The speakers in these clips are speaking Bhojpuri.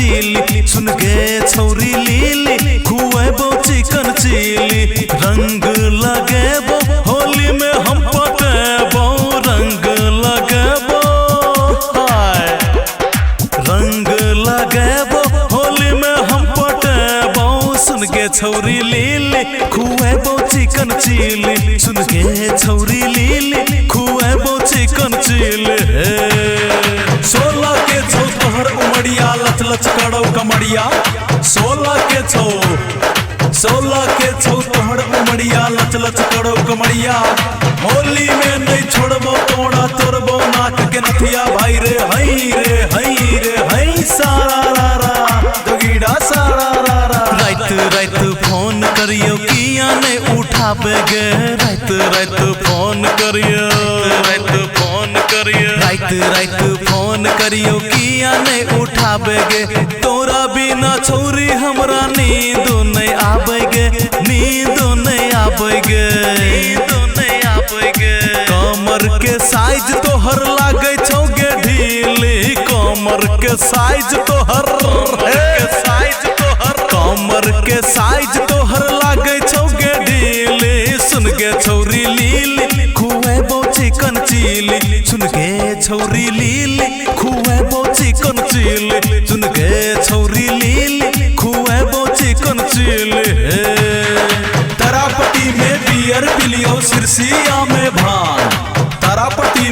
चिली सुन गे छौरी लीली खुएबो चिकन चिली रंग लगेबो होली में हम पटेबो रंग लगेबो हाय रंग लगेबो होली में हम पटेबो सुन गे छौरी लीली खुएबो चिकन चिली सुन गे छौरी लीली खुएबो चिकन चिली 16 के छौ तोहर उमड़िया लच लच कड़ौ कमड़िया 16 के छौ तोहर उमड़िया लच लच कड़ौ कमड़िया होली में नहीं छोड़बो तोड़ा तोड़बो नाक के नथिया भाई रे हई सारा रा जोगीड़ा सारा रा रात फोन करियो किया ने उठाबे गे रात फोन करियो रात फोन करियो किया ने उठाबे गे तोरा बिना छौरी हमरा नींद नहीं आबे गे कमर के साइज तोहर लागे छौ गे ढीली कमर के साइज तोहर कमर के साइज तोहर लागे छौ गे ढीली सुन गे छौरी लीली खुएबो चिकन चिली सुन गे छौरी लीली खुएबो चिकन चिली सुन गे छौरी लीली खुएबो चिकन चिली तारापट्टी में बियर पिलियो सिरसिया में भान तारापट्टी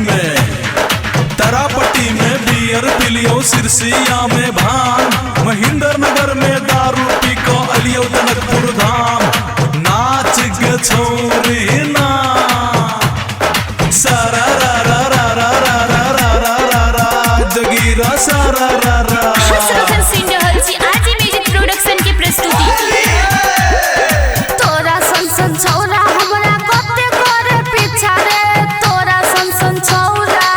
में बियर पिलियो सिरसिया में भान महेंद्र नगर में दारू पी को अलियो जनकपुर धाम नाच गे छौरी ना सारा रा जगीरा सारा रा प्रोडक्शन की प्रस्तुति तोरा सन छौरा हमरा कते करे पीछा रे तोरा सन छौरा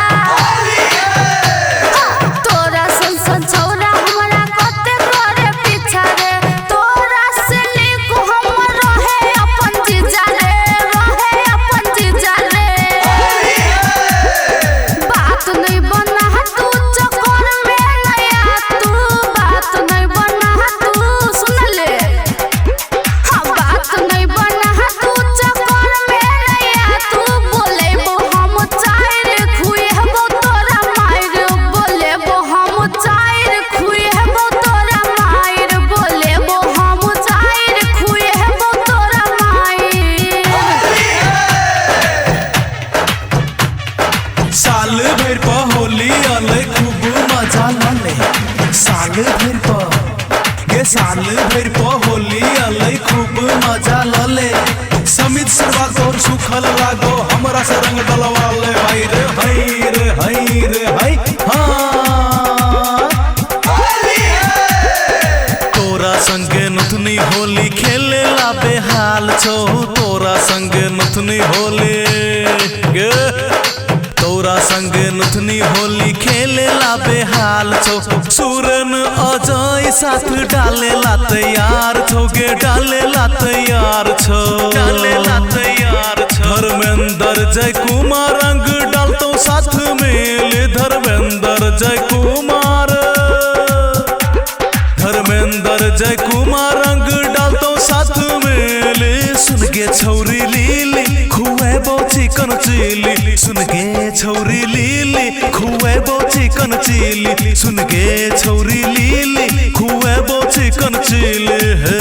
तोरा सन छौरा हमरा कते करे पीछा रे तोरा से नीक हम रहे अपन जीजा रे बात नहीं बना तू चक्कर में नया तू बात नहीं बना तू सुन ले हाँ बात नहीं बना तू चक्कर में नया तू बोले वो हम चायर खुए वो तोरा मायर बोले वो हम चायर खुए वो तोरा मायर बोले वो हम चायर खुए वो तोरा मायर साल भर पर होली आले खूब मजा लाले साल भर पर होली आले खूब मजा लाले समित सरवा तोर सुखल लागो हमरा से रंग डलवाले हई हाँ तोरा संगे नथनी होली खेले ला बेहाल छौ तोरा संगे नथनी होली गे तोरा संगे नथनी होली खेले ला बेहाल छौ सूरन अजय साथ डाले ला तैयार छौ गे डाले ला तैयार छौ धर्मेंद्र जय कुमार रंग डालतो साथ में धर्मेंद्र जय कुमार रंग डालतो साथ में सुन गे छौरी लीली खुएबो चिकन चिली सुन गे छौरी लीली खुएबो चिकन चिली सुन गे छौरी लीली खुएबो चिकन चिली है।